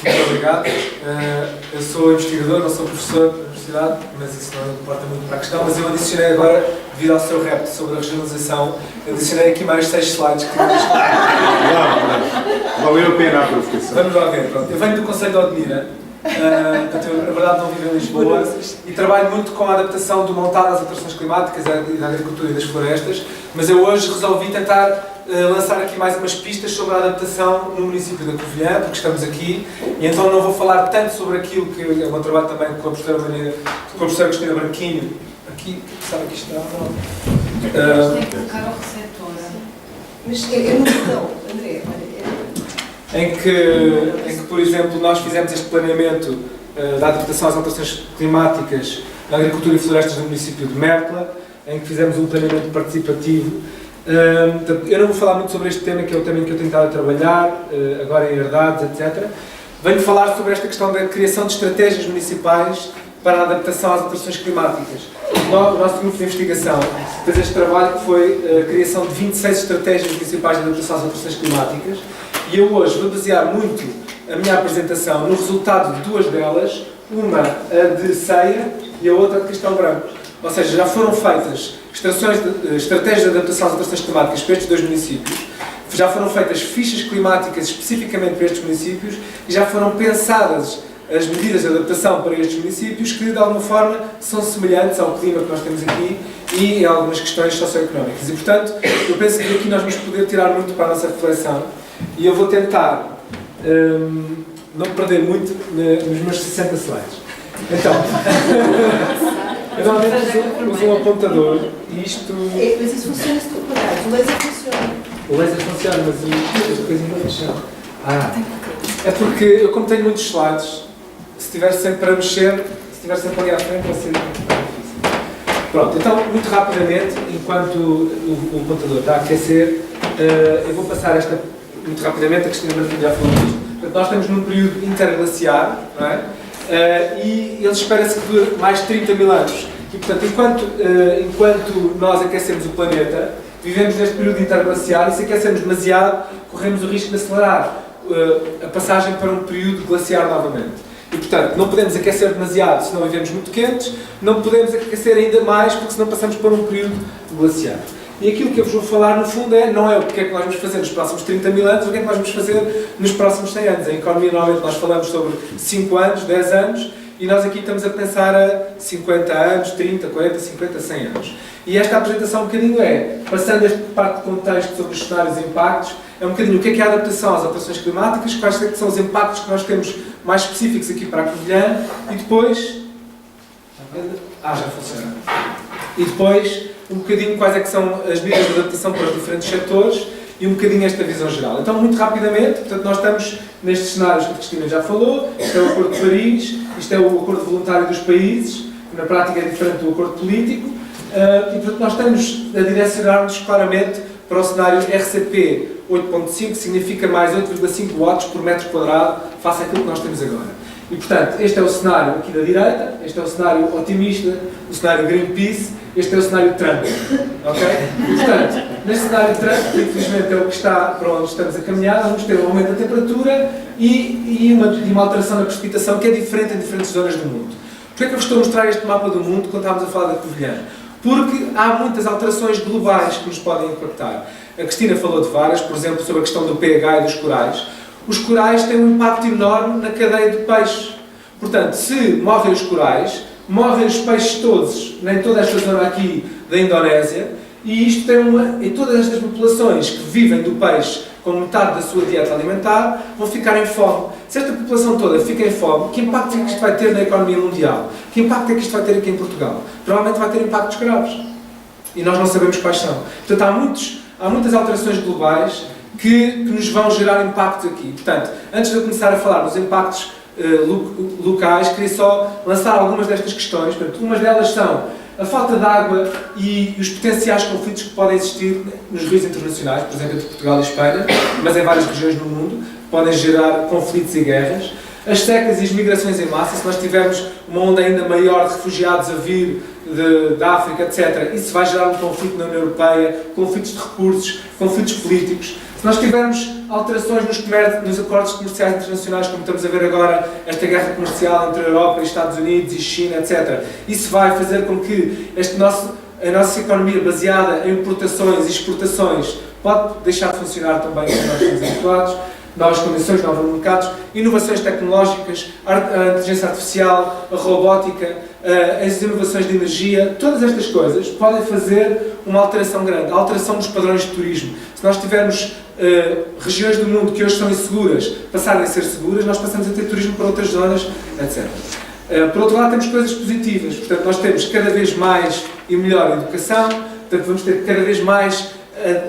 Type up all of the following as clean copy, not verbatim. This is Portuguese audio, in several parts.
Muito obrigado. Eu sou investigador, não sou professor da universidade, mas isso não importa muito para a questão. Mas eu adicionei agora, devido ao seu repto sobre a regionalização, adicionei aqui mais 6 slides que tínhamos. Valeu a pena a provocação. Vamos lá ver. Pronto. Eu venho do Conselho de Odmira, portanto, eu, na verdade, não vivo em Lisboa e trabalho muito com a adaptação do montado às alterações climáticas, da agricultura e das florestas, mas eu hoje resolvi tentar lançar aqui mais umas pistas sobre a adaptação no município da Covilhã, porque estamos aqui, e então não vou falar tanto sobre aquilo que é o meu trabalho também com a professora Cristina Branquinho. Aqui, sabe que está? Tem que colocar o receptor. Mas é no botão, André, em que, por exemplo, nós fizemos este planeamento da adaptação às alterações climáticas na agricultura e florestas do município de Mértola, em que fizemos um planeamento participativo. Eu não vou falar muito sobre este tema, que é o tema que eu tenho estado a trabalhar, agora em herdades, etc. Venho falar sobre esta questão da criação de estratégias municipais para a adaptação às alterações climáticas. O nosso grupo de investigação fez este trabalho que foi a criação de 26 estratégias municipais de adaptação às alterações climáticas, e eu hoje vou basear muito a minha apresentação no resultado de duas delas, uma a de Ceia e a outra de Castelo Branco. Ou seja, já foram feitas estratégias de adaptação às alterações climáticas para estes dois municípios, já foram feitas fichas climáticas especificamente para estes municípios e já foram pensadas as medidas de adaptação para estes municípios que, de alguma forma, são semelhantes ao clima que nós temos aqui e a algumas questões socioeconómicas. E, portanto, eu penso que daqui nós vamos poder tirar muito para a nossa reflexão e eu vou tentar não perder muito nos meus 60 slides. Então, eu normalmente uso um apontador e isto... Mas isso funciona se tu apagares, o laser funciona. O laser funciona, mas esta coisinha não funciona. É porque eu, como tenho muitos slides, se estiver sempre para mexer, se estiver sempre ali à frente, vai ser difícil. Pronto, então, muito rapidamente, enquanto o apontador está a aquecer, eu vou passar esta, muito rapidamente, a Cristina Martins já falou disto. Portanto, nós estamos num período interglaciar, não é? E ele espera-se que dure mais de 30 mil anos. E, portanto, enquanto nós aquecemos o planeta, vivemos neste período interglaciar, e se aquecemos demasiado, corremos o risco de acelerar a passagem para um período glaciar novamente. E, portanto, não podemos aquecer demasiado se não vivemos muito quentes, não podemos aquecer ainda mais porque senão passamos para um período glaciar. E aquilo que eu vos vou falar, no fundo, não é o que é que nós vamos fazer nos próximos 30 mil anos, o que é que nós vamos fazer nos próximos 100 anos. Em economia, normalmente, nós falamos sobre 5 anos, 10 anos, e nós aqui estamos a pensar a 50 anos, 30, 40, 50, 100 anos. E esta apresentação um bocadinho passando este parte de contexto sobre os cenários e impactos, é um bocadinho o que é a adaptação às alterações climáticas, quais são os impactos que nós temos mais específicos aqui para a Covilhã, e depois... já funciona. E depois, um bocadinho quais é que são as medidas de adaptação para os diferentes setores e um bocadinho esta visão geral. Então, muito rapidamente, portanto, nós estamos nestes cenários que a Cristina já falou, isto é o Acordo de Paris, isto é o Acordo Voluntário dos Países, que na prática é diferente do Acordo Político, e portanto nós estamos a direcionar-nos claramente para o cenário RCP 8.5, que significa mais 8,5 watts por metro quadrado face àquilo que nós temos agora. E, portanto, este é o cenário aqui da direita, este é o cenário otimista, o cenário Greenpeace, este é o cenário Trump. Ok? E, portanto, neste cenário Trump, que infelizmente é o que está para onde estamos a caminhar, nós vamos ter um aumento da temperatura e uma alteração na precipitação que é diferente em diferentes zonas do mundo. Porquê é que eu vos estou a mostrar este mapa do mundo quando estávamos a falar da Covilhã? Porque há muitas alterações globais que nos podem impactar. A Cristina falou de várias, por exemplo, sobre a questão do pH e dos corais. Os corais têm um impacto enorme na cadeia de peixes. Portanto, se morrem os corais, morrem os peixes todos, em toda esta zona aqui da Indonésia, e isto tem e todas estas populações que vivem do peixe com metade da sua dieta alimentar, vão ficar em fome. Se esta população toda fica em fome, que impacto é que isto vai ter na economia mundial? Que impacto é que isto vai ter aqui em Portugal? Provavelmente vai ter impactos graves. E nós não sabemos quais são. Portanto, há muitas alterações globais que nos vão gerar impactos aqui. Portanto, antes de eu começar a falar dos impactos locais, queria só lançar algumas destas questões. Portanto, umas delas são a falta de água e os potenciais conflitos que podem existir nos rios internacionais, por exemplo, entre Portugal e Espanha, mas em várias regiões do mundo, podem gerar conflitos e guerras. As secas e as migrações em massa, se nós tivermos uma onda ainda maior de refugiados a vir da África, etc., isso vai gerar um conflito na União Europeia, conflitos de recursos, conflitos políticos. Se nós tivermos alterações nos acordos comerciais internacionais, como estamos a ver agora, esta guerra comercial entre a Europa e Estados Unidos e China, etc., isso vai fazer com que a nossa economia baseada em importações e exportações pode deixar de funcionar também como nós estamos habituados. Novas condições, novos mercados, inovações tecnológicas, a inteligência artificial, a robótica, as inovações de energia, todas estas coisas podem fazer uma alteração grande, a alteração dos padrões de turismo. Se nós tivermos regiões do mundo que hoje são inseguras passarem a ser seguras, nós passamos a ter turismo para outras zonas, etc. Por outro lado, temos coisas positivas, portanto, nós temos cada vez mais e melhor educação, portanto, vamos ter cada vez mais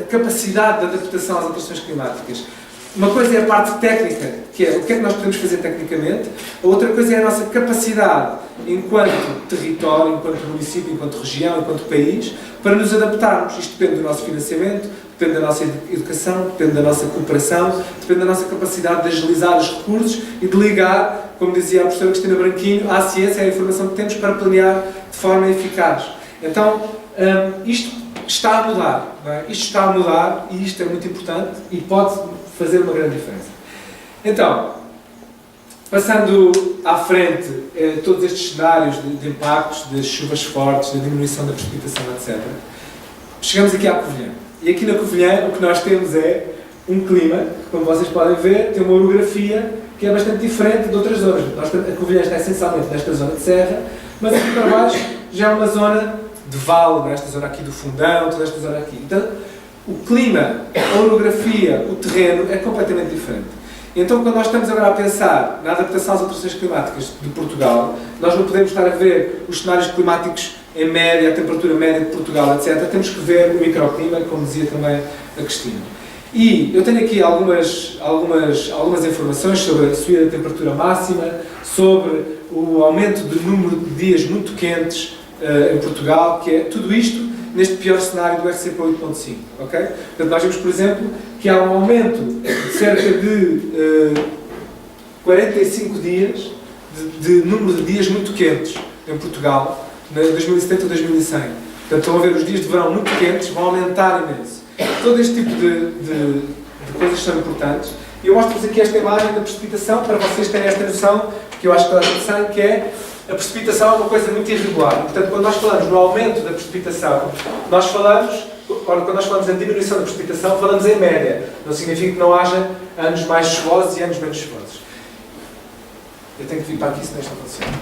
capacidade de adaptação às alterações climáticas. Uma coisa é a parte técnica, que é o que é que nós podemos fazer tecnicamente, a outra coisa é a nossa capacidade, enquanto território, enquanto município, enquanto região, enquanto país, para nos adaptarmos. Isto depende do nosso financiamento, depende da nossa educação, depende da nossa cooperação, depende da nossa capacidade de agilizar os recursos e de ligar, como dizia a professora Cristina Branquinho, à ciência e à informação que temos para planear de forma eficaz. Então, isto está a mudar, não é? Isto está a mudar e isto é muito importante e pode fazer uma grande diferença. Então, passando à frente todos estes cenários de impactos, de chuvas fortes, de diminuição da precipitação, etc., chegamos aqui à Covilhã. E aqui na Covilhã o que nós temos é um clima, que, como vocês podem ver, tem uma orografia que é bastante diferente de outras zonas. A Covilhã está essencialmente nesta zona de serra, mas aqui para baixo já é uma zona de vale, esta zona aqui do Fundão, toda esta zona aqui. Então, o clima, a orografia, o terreno é completamente diferente. Então, quando nós estamos agora a pensar na adaptação às alterações climáticas de Portugal, nós não podemos estar a ver os cenários climáticos em média, a temperatura média de Portugal, etc. Temos que ver o microclima, como dizia também a Cristina. E eu tenho aqui algumas informações sobre a subida da temperatura máxima, sobre o aumento do número de dias muito quentes em Portugal, que é tudo isto neste pior cenário do RCP 8.5, ok? Portanto, nós vemos, por exemplo, que há um aumento de cerca de 45 dias de número de dias muito quentes em Portugal, de 2070 a 2100. Portanto, estão a ver os dias de verão muito quentes, vão aumentar imenso. Todo este tipo de coisas são importantes. E eu mostro-vos aqui esta imagem da precipitação, para vocês terem esta noção, que eu acho que toda a gente sabe, que é a precipitação é uma coisa muito irregular. Portanto, quando nós falamos no aumento da precipitação, quando nós falamos em diminuição da precipitação, falamos em média. Não significa que não haja anos mais chuvosos e anos menos chuvosos. Eu tenho que vir para aqui, senão isto não funciona.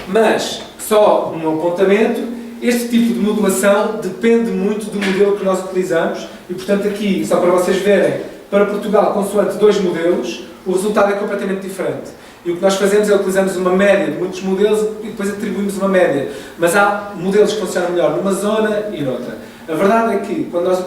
Mas, só um apontamento, este tipo de modulação depende muito do modelo que nós utilizamos e, portanto, aqui, só para vocês verem, para Portugal, consoante dois modelos, o resultado é completamente diferente. E o que nós fazemos é utilizamos uma média de muitos modelos e depois atribuímos uma média. Mas há modelos que funcionam melhor numa zona e noutra. A verdade é que, quando nós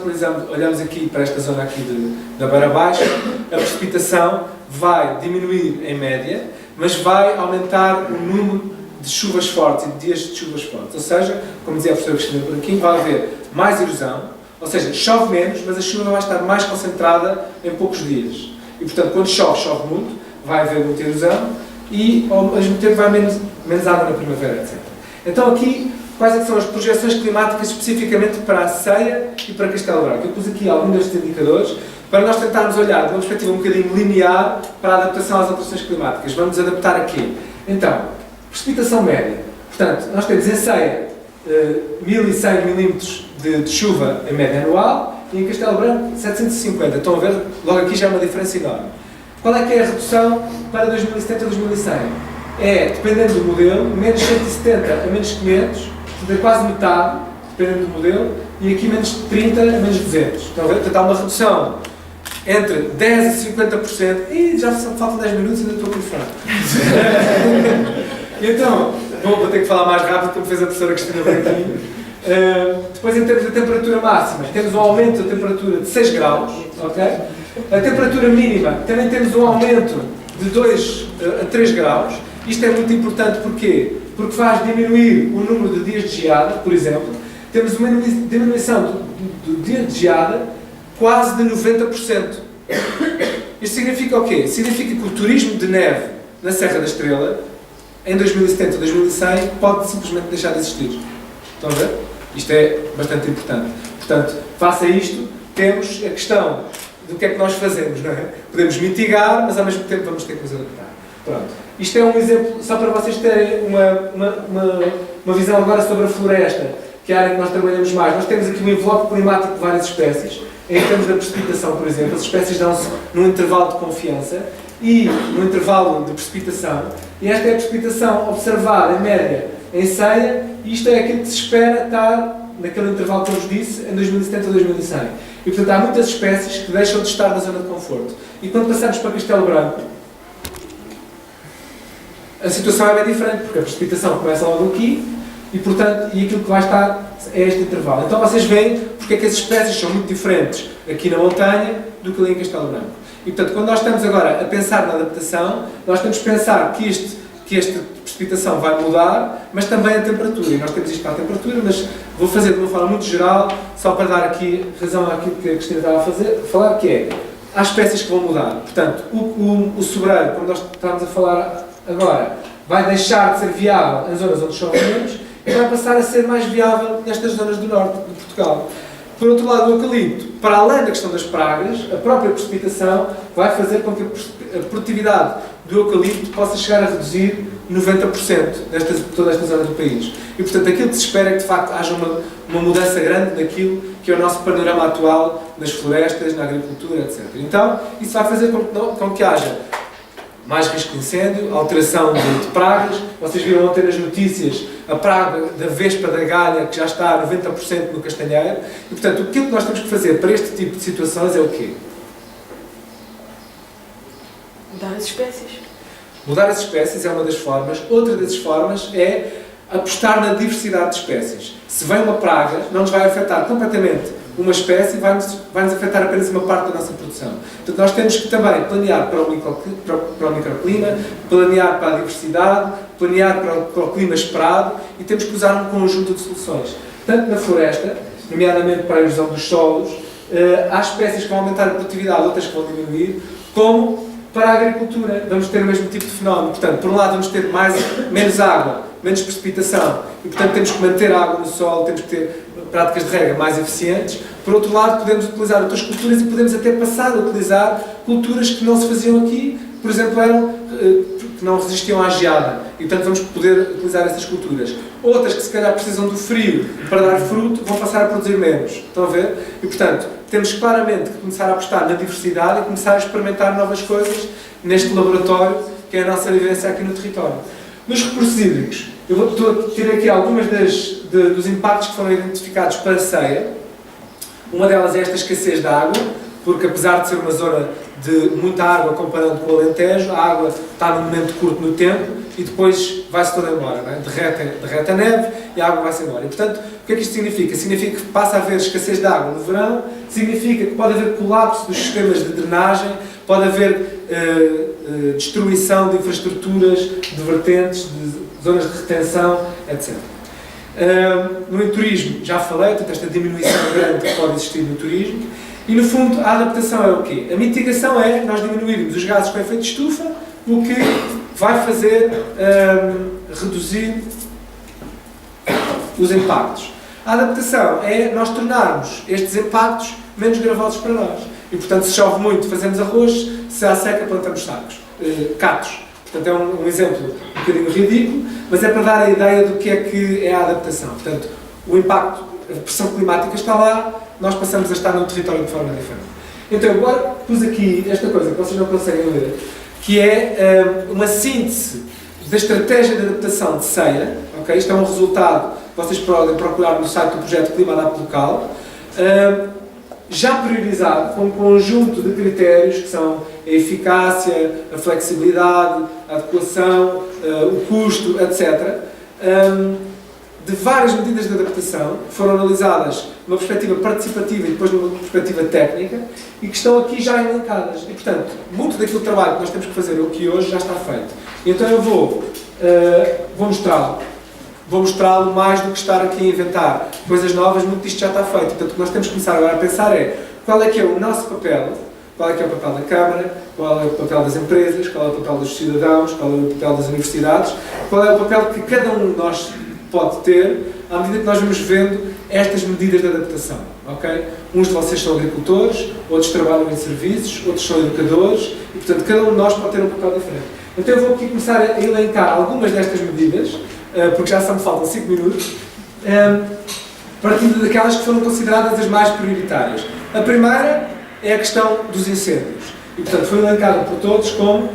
olhamos aqui para esta zona aqui da Beira Baixa, a precipitação vai diminuir em média, mas vai aumentar o número de chuvas fortes e de dias de chuvas fortes. Ou seja, como dizia a professora Cristina Branquinho, vai haver mais erosão, ou seja, chove menos, mas a chuva vai estar mais concentrada em poucos dias. E, portanto, quando chove muito, vai haver muita erosão e, ao mesmo tempo, vai menos água na primavera, etc. Então, aqui, quais é que são as projeções climáticas especificamente para a Ceia e para Castelo Branco? Eu pus aqui alguns destes indicadores para nós tentarmos olhar de uma perspectiva um bocadinho linear para a adaptação às alterações climáticas. Vamos nos adaptar aqui. Então, precipitação média. Portanto, nós temos em Ceia 1.100 milímetros de chuva em média anual e em Castelo Branco 750. Estão a ver? Logo aqui já é uma diferença enorme. Qual é que é a redução para 2070 a 2100? É, dependendo do modelo, menos 170 a menos 500, portanto é quase metade, dependendo do modelo, e aqui menos 30 a menos 200. Estão a ver? Portanto há uma redução entre 10% e 50%, e já faltam 10 minutos e ainda estou a começar. Então, vou ter que falar mais rápido, como fez a professora Cristina Branquinho. Depois, em termos de temperatura máxima, temos um aumento da temperatura de 6 graus, ok? A temperatura mínima, também temos um aumento de 2 a 3 graus. Isto é muito importante, porquê? Porque faz diminuir o número de dias de geada, por exemplo. Temos uma diminuição do dia de geada quase de 90%. Isto significa o quê? Significa que o turismo de neve na Serra da Estrela, em 2070 ou 2100, pode simplesmente deixar de existir. Estão a ver? Isto é bastante importante. Portanto, face a isto, temos a questão do que é que nós fazemos, não é? Podemos mitigar, mas ao mesmo tempo vamos ter que nos adaptar. Pronto. Isto é um exemplo, só para vocês terem uma visão agora sobre a floresta, que é a área que nós trabalhamos mais. Nós temos aqui um envelope climático de várias espécies. Em termos da precipitação, por exemplo, as espécies dão-se num intervalo de confiança e no intervalo de precipitação. E esta é a precipitação observada, em média, em ceia, e isto é aquilo que se espera estar naquele intervalo que eu vos disse, em 2070 ou 2100. E, portanto, há muitas espécies que deixam de estar na zona de conforto. E quando passamos para Castelo Branco, a situação é bem diferente, porque a precipitação começa logo aqui, e, portanto, aquilo que vai estar é este intervalo. Então, vocês veem porque é que as espécies são muito diferentes aqui na montanha do que ali em Castelo Branco. E, portanto, quando nós estamos agora a pensar na adaptação, nós temos que pensar que esta precipitação vai mudar, mas também a temperatura. E nós temos isto para a temperatura, mas vou fazer de uma forma muito geral, só para dar aqui razão àquilo que a Cristina estava a falar, que é, há espécies que vão mudar. Portanto, o sobreiro, como nós estamos a falar agora, vai deixar de ser viável em zonas onde chove menos e vai passar a ser mais viável nestas zonas do norte de Portugal. Por outro lado, o eucalipto, para além da questão das pragas, a própria precipitação vai fazer com que a produtividade do eucalipto possa chegar a reduzir 90% de toda esta zona do país. E, portanto, aquilo que se espera é que, de facto, haja uma mudança grande naquilo que é o nosso panorama atual nas florestas, na agricultura, etc. Então, isso vai fazer com que haja mais risco de incêndio, alteração de pragas. Vocês viram ontem nas notícias a praga da vespa da galha, que já está a 90% no castanheiro. E, portanto, aquilo que nós temos que fazer para este tipo de situações é o quê? Mudar as espécies. Mudar as espécies é uma das formas. Outra das formas é apostar na diversidade de espécies. Se vem uma praga, não nos vai afetar completamente uma espécie, vai-nos afetar apenas uma parte da nossa produção. Portanto, nós temos que também planear para o microclima, planear para a diversidade, planear para o clima esperado e temos que usar um conjunto de soluções. Tanto na floresta, nomeadamente para a erosão dos solos, há espécies que vão aumentar a produtividade, outras que vão diminuir, como para a agricultura. Vamos ter o mesmo tipo de fenómeno. Portanto, por um lado vamos ter menos água, menos precipitação e, portanto, temos que manter a água no solo, temos que ter práticas de rega mais eficientes. Por outro lado, podemos utilizar outras culturas e podemos até passar a utilizar culturas que não se faziam aqui, por exemplo, que não resistiam à geada. E, portanto, vamos poder utilizar essas culturas. Outras que, se calhar, precisam do frio para dar fruto, vão passar a produzir menos. Estão a ver? E, portanto, temos claramente que começar a apostar na diversidade e começar a experimentar novas coisas neste laboratório, que é a nossa vivência aqui no território. Nos recursos hídricos, eu tirei aqui algumas dos impactos que foram identificados para a ceia. Uma delas é esta escassez de água, porque apesar de ser uma zona de muita água comparando com o Alentejo, a água está num momento curto no tempo e depois vai-se toda embora, não é? derrete a neve e a água vai-se embora. E, portanto, o que é que isto significa? Significa que passa a haver escassez de água no verão, significa que pode haver colapso dos sistemas de drenagem, pode haver destruição de infraestruturas, de vertentes, de zonas de retenção, etc. No turismo, já falei, portanto, esta diminuição grande que pode existir no turismo. E, no fundo, a adaptação é o quê? A mitigação é nós diminuirmos os gases com efeito de estufa, o que vai fazer reduzir os impactos. A adaptação é nós tornarmos estes impactos menos gravosos para nós. E, portanto, se chove muito, fazemos arroz, se há seca, plantamos catos. Portanto, é um exemplo um bocadinho ridículo, mas é para dar a ideia do que é a adaptação. Portanto, o impacto, a pressão climática está lá, nós passamos a estar num território de forma diferente. Então, agora pus aqui esta coisa que vocês não conseguem ler, que é uma síntese da estratégia de adaptação de ceia. Okay? Isto é um resultado que vocês podem procurar no site do projeto Clima Adapta Local, já priorizado com um conjunto de critérios que são a eficácia, a flexibilidade, a adequação, o custo, etc. De várias medidas de adaptação que foram analisadas numa perspectiva participativa e depois numa perspectiva técnica e que estão aqui já elencadas. E, portanto, muito daquele trabalho que nós temos que fazer aqui hoje já está feito. Então eu vou mostrá-lo. Vou mostrá-lo mais do que estar aqui a inventar coisas novas, muito disto já está feito. Portanto, o que nós temos que começar agora a pensar é qual é que é o nosso papel qual é que é o papel da Câmara, qual é o papel das empresas, qual é o papel dos cidadãos, qual é o papel das universidades, qual é o papel que cada um de nós pode ter à medida que nós vamos vendo estas medidas de adaptação, ok? Uns de vocês são agricultores, outros trabalham em serviços, outros são educadores e, portanto, cada um de nós pode ter um papel diferente. Então eu vou aqui começar a elencar algumas destas medidas, porque já só me faltam 5 minutos, partindo daquelas que foram consideradas as mais prioritárias. A primeira é a questão dos incêndios. E, portanto, foi elencada por todos como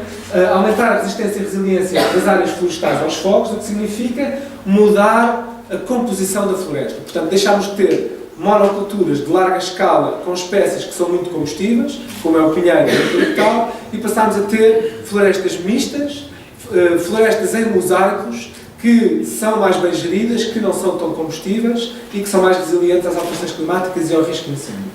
aumentar a resistência e resiliência das áreas florestais aos fogos, o que significa mudar a composição da floresta. Portanto, deixámos de ter monoculturas de larga escala com espécies que são muito combustíveis, como é o pinheiro e o eucaliptal, e passámos a ter florestas mistas, florestas em mosaicos, que são mais bem geridas, que não são tão combustíveis e que são mais resilientes às alterações climáticas e ao risco de incêndio.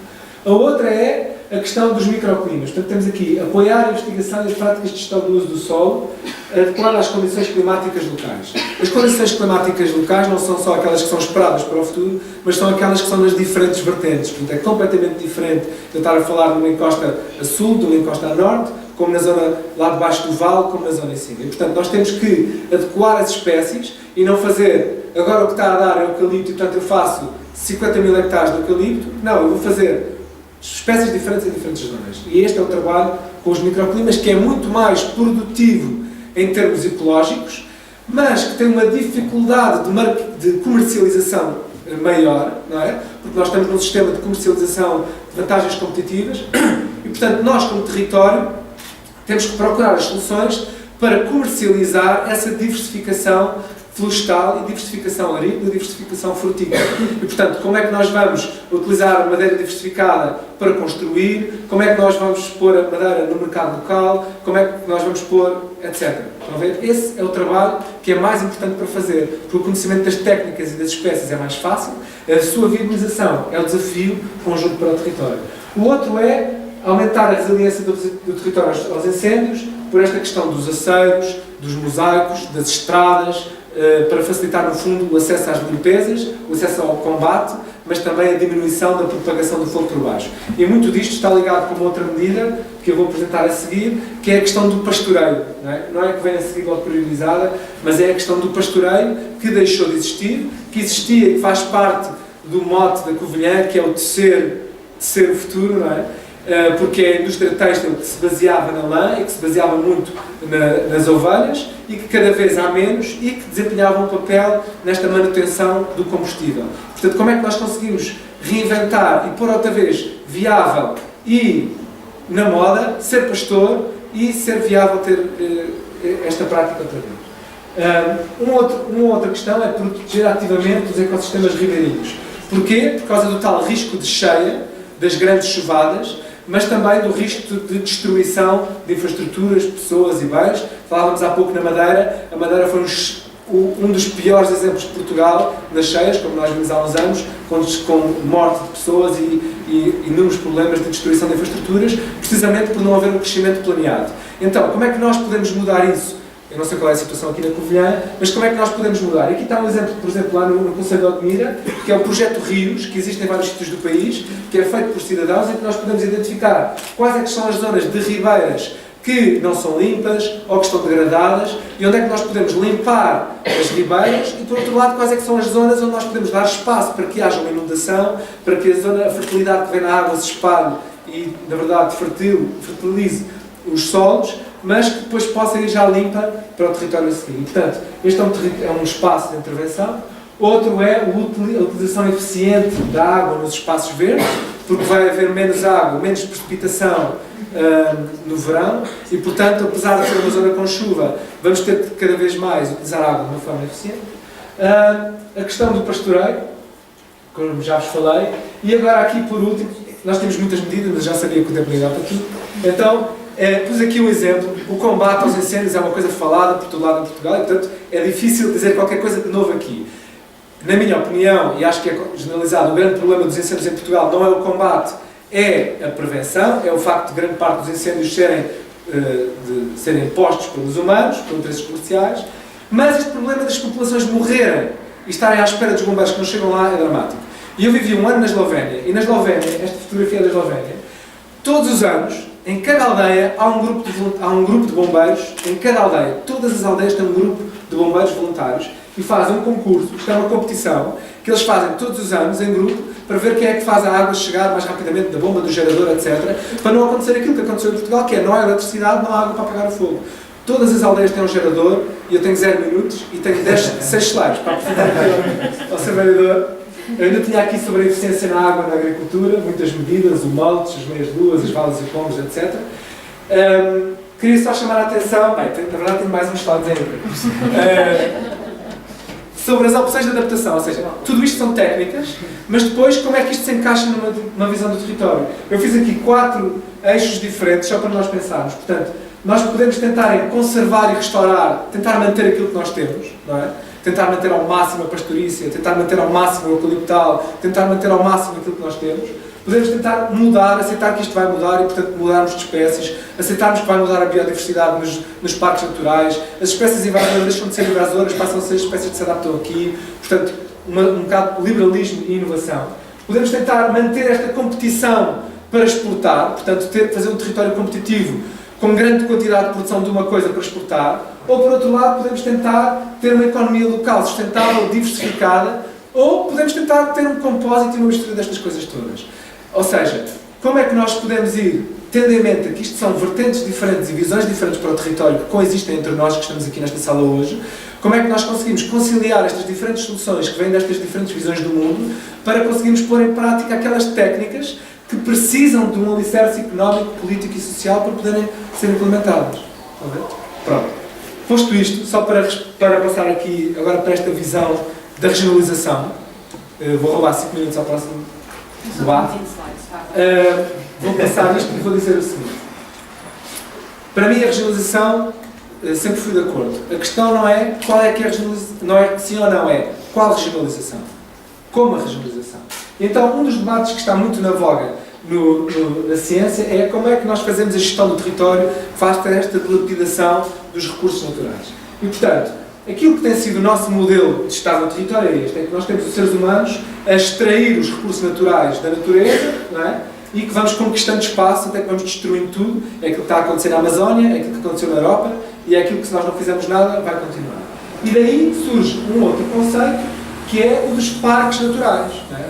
A outra é a questão dos microclimas. Portanto, temos aqui apoiar a investigação e as práticas de gestão do uso do solo, adequada às condições climáticas locais. As condições climáticas locais não são só aquelas que são esperadas para o futuro, mas são aquelas que são nas diferentes vertentes. Portanto, é completamente diferente de eu estar a falar de uma encosta a sul, de uma encosta a norte, como na zona lá debaixo do vale, como na zona em cima. E, portanto, nós temos que adequar as espécies e não fazer, agora o que está a dar é o eucalipto e, portanto, eu faço 50 mil hectares de eucalipto. Não, eu vou fazer espécies diferentes em diferentes zonas. E este é o trabalho com os microclimas, que é muito mais produtivo em termos ecológicos, mas que tem uma dificuldade de comercialização maior, não é? Porque nós estamos num sistema de comercialização de vantagens competitivas e, portanto, nós, como território, temos que procurar as soluções para comercializar essa diversificação florestal e diversificação agrícola e diversificação frutícola. E, portanto, como é que nós vamos utilizar a madeira diversificada para construir, como é que nós vamos pôr a madeira no mercado local, como é que nós vamos pôr, etc. Estão a ver? Esse é o trabalho que é mais importante para fazer, porque o conhecimento das técnicas e das espécies é mais fácil, a sua viabilização é o desafio conjunto para o território. O outro é aumentar a resiliência do território aos incêndios, por esta questão dos aceiros, dos mosaicos, das estradas, para facilitar, no fundo, o acesso às limpezas, o acesso ao combate, mas também a diminuição da propagação do fogo por baixo. E muito disto está ligado com uma outra medida, que eu vou apresentar a seguir, que é a questão do pastoreio. Não é que vem a seguir logo priorizada, mas é a questão do pastoreio, que deixou de existir, que existia e que faz parte do mote da Covilhã, que é o tecer o futuro, não é? Porque é a indústria têxtil que se baseava na lã e que se baseava muito nas ovelhas e que cada vez há menos e que desempenhava um papel nesta manutenção do combustível. Portanto, como é que nós conseguimos reinventar e pôr outra vez viável e na moda ser pastor e ser viável ter esta prática outra vez? Uma outra questão é proteger ativamente os ecossistemas ribeirinhos. Porquê? Por causa do tal risco de cheia das grandes chuvadas, mas também do risco de destruição de infraestruturas, pessoas e bens. Falávamos há pouco na Madeira. A Madeira foi um dos piores exemplos de Portugal nas cheias, como nós vimos há uns anos, com morte de pessoas e inúmeros problemas de destruição de infraestruturas, precisamente por não haver um crescimento planeado. Então, como é que nós podemos mudar isso? Eu não sei qual é a situação aqui na Covilhã, mas como é que nós podemos mudar? Aqui está um exemplo, por exemplo, lá no Conselho de Odmira, que é o projeto Rios, que existe em vários sítios do país, que é feito por cidadãos e que nós podemos identificar quais é que são as zonas de ribeiras que não são limpas ou que estão degradadas e onde é que nós podemos limpar as ribeiras e, por outro lado, quais é que são as zonas onde nós podemos dar espaço para que haja uma inundação, para que a fertilidade que vem na água se espalhe e, na verdade, fertilize os solos, mas que depois possa ir já limpa para o território a seguir. E, portanto, este é um espaço de intervenção. Outro é a utilização eficiente da água nos espaços verdes, porque vai haver menos água, menos precipitação no verão e, portanto, apesar de ser uma zona com chuva, vamos ter que cada vez mais utilizar a água de uma forma eficiente. A questão do pastoreio, como já vos falei, e agora aqui por último, nós temos muitas medidas, mas já sabia que o tempo ia dar para tudo. Então, pus aqui um exemplo. O combate aos incêndios é uma coisa falada por todo lado em Portugal e, portanto, é difícil dizer qualquer coisa de novo aqui. Na minha opinião, e acho que é generalizado, o grande problema dos incêndios em Portugal não é o combate, é a prevenção, é o facto de grande parte dos incêndios serem postos pelos humanos, por interesses comerciais, mas este problema das populações morrerem e estarem à espera dos bombeiros que não chegam lá é dramático. E eu vivi um ano na Eslovénia, e na Eslovénia, esta fotografia é da Eslovénia, todos os anos, em cada aldeia há um grupo de bombeiros, em cada aldeia. Todas as aldeias têm um grupo de bombeiros voluntários e fazem um concurso, isto é uma competição, que eles fazem todos os anos em grupo para ver quem é que faz a água chegar mais rapidamente da bomba, do gerador, etc. Para não acontecer aquilo que aconteceu em Portugal, que é não há eletricidade, não há água para apagar o fogo. Todas as aldeias têm um gerador e eu tenho 0 minutos e tenho 6 slides para apresentar ao seu vereador. Eu ainda tinha aqui sobre a eficiência na água na agricultura, muitas medidas, o maltes, as meias-luas, as valas e pombos, etc. Queria só chamar a atenção, bem, na verdade tenho mais uns slides ainda, sobre as opções de adaptação, ou seja, tudo isto são técnicas, mas depois como é que isto se encaixa numa visão do território. Eu fiz aqui 4 eixos diferentes, só para nós pensarmos. Portanto, nós podemos tentar conservar e restaurar, tentar manter aquilo que nós temos, não é? Tentar manter ao máximo a pastorícia, tentar manter ao máximo o eucaliptal, tentar manter ao máximo aquilo que nós temos. Podemos tentar mudar, aceitar que isto vai mudar e, portanto, mudarmos de espécies, aceitarmos que vai mudar a biodiversidade nos parques naturais, as espécies invasoras deixam de ser invasoras, passam a ser espécies que se adaptam aqui, portanto, um bocado de liberalismo e inovação. Podemos tentar manter esta competição para exportar, portanto, fazer um território competitivo com grande quantidade de produção de uma coisa para exportar, ou, por outro lado, podemos tentar ter uma economia local sustentável, diversificada, ou podemos tentar ter um compósito e uma mistura destas coisas todas. Ou seja, como é que nós podemos ir, tendo em mente que isto são vertentes diferentes e visões diferentes para o território que coexistem entre nós que estamos aqui nesta sala hoje, como é que nós conseguimos conciliar estas diferentes soluções que vêm destas diferentes visões do mundo para conseguirmos pôr em prática aquelas técnicas que precisam de um alicerce económico, político e social para poderem ser implementadas. Pronto. Posto isto, só para passar aqui agora para esta visão da regionalização, vou roubar 5 minutos ao próximo debate. Vou pensar nisto e vou dizer o seguinte. Para mim a regionalização, sempre fui de acordo. A questão não é qual é que é a regionalização, não é sim ou não, é qual regionalização. Como a regionalização. Então, um dos debates que está muito na voga na ciência é como é que nós fazemos a gestão do território face a esta dilapidação dos recursos naturais. E, portanto, aquilo que tem sido o nosso modelo de estado do território é este, é que nós temos os seres humanos a extrair os recursos naturais da natureza, não é? E que vamos conquistando espaço até que vamos destruindo tudo. É aquilo que está a acontecer na Amazónia, é aquilo que aconteceu na Europa e é aquilo que, se nós não fizermos nada, vai continuar. E daí surge um outro conceito que é o dos parques naturais. Não é?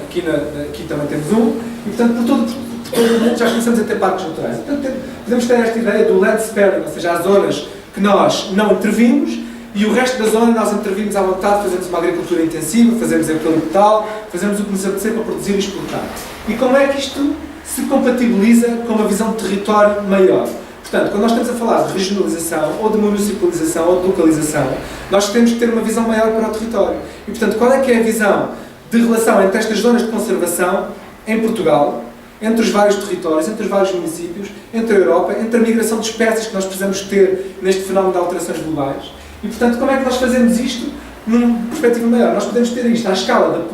Aqui também temos um, e portanto por todo o mundo já começamos a ter parques naturais. Portanto, podemos ter esta ideia do land sparing, ou seja, as zonas que nós não intervimos e o resto da zona nós intervimos à vontade, fazemos uma agricultura intensiva, fazemos eucaliptal, fazemos o que nos apetecer para produzir e exportar. E como é que isto se compatibiliza com uma visão de território maior? Portanto, quando nós estamos a falar de regionalização, ou de municipalização, ou de localização, nós temos que ter uma visão maior para o território. E, portanto, qual é que é a visão de relação entre estas zonas de conservação em Portugal, entre os vários territórios, entre os vários municípios, entre a Europa, entre a migração de espécies que nós precisamos ter neste fenómeno de alterações globais? E, portanto, como é que nós fazemos isto numa perspectiva maior? Nós podemos ter isto à escala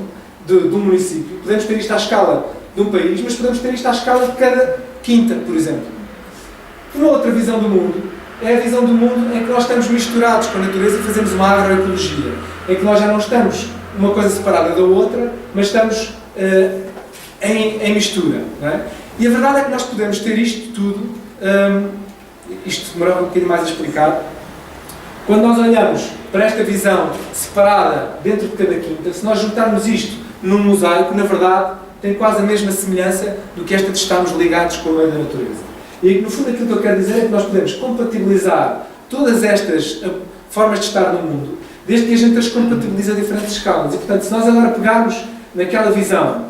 de um município, podemos ter isto à escala de um país, mas podemos ter isto à escala de cada quinta, por exemplo. Uma outra visão do mundo é a visão do mundo em que nós estamos misturados com a natureza e fazemos uma agroecologia, em que nós já não estamos uma coisa separada da outra, mas estamos em mistura. Não é? E a verdade é que nós podemos ter isto tudo, isto demorava um bocadinho mais a explicar, quando nós olhamos para esta visão separada dentro de cada quinta, se nós juntarmos isto num mosaico, na verdade, tem quase a mesma semelhança do que esta de estarmos ligados com o meio da natureza. E, no fundo, aquilo que eu quero dizer é que nós podemos compatibilizar todas estas formas de estar no mundo, desde que a gente as compatibilize a diferentes escalas. E, portanto, se nós agora pegarmos naquela visão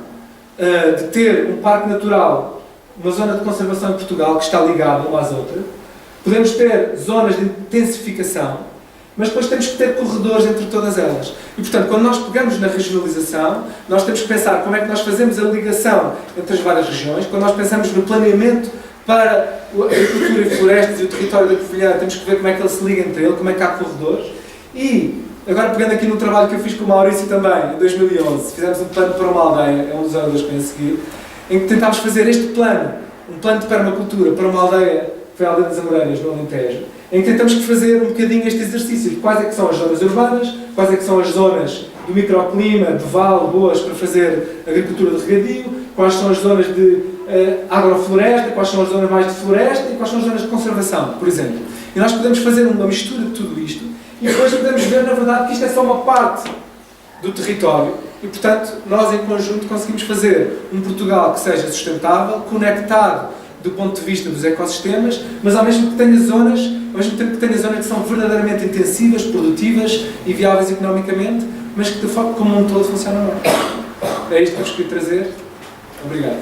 de ter um parque natural, uma zona de conservação em Portugal que está ligada uma às outras, podemos ter zonas de intensificação, mas depois temos que ter corredores entre todas elas. E, portanto, quando nós pegamos na regionalização, nós temos que pensar como é que nós fazemos a ligação entre as várias regiões. Quando nós pensamos no planeamento para a agricultura e florestas e o território da Covilhã, temos que ver como é que ele se liga entre ele, como é que há corredores. E, agora pegando aqui num trabalho que eu fiz com o Maurício também, em 2011, fizemos um plano para uma aldeia, é um dos oradores que vem a seguir, em que tentámos fazer este plano, um plano de permacultura para uma aldeia, que foi a Aldeia das Amoreiras, no Alentejo, em que tentamos fazer um bocadinho este exercício de quais é que são as zonas urbanas, quais é que são as zonas do microclima, de vale, boas para fazer agricultura de regadio, quais são as zonas de agrofloresta, quais são as zonas mais de floresta e quais são as zonas de conservação, por exemplo. E nós podemos fazer uma mistura de tudo isto e depois podemos ver, na verdade, que isto é só uma parte do território e, portanto, nós em conjunto conseguimos fazer um Portugal que seja sustentável, conectado do ponto de vista dos ecossistemas, mas ao mesmo tempo que tenha zonas que são verdadeiramente intensivas, produtivas e viáveis economicamente, mas que de facto como um todo funcionam bem. É isto que eu queria trazer. Obrigado.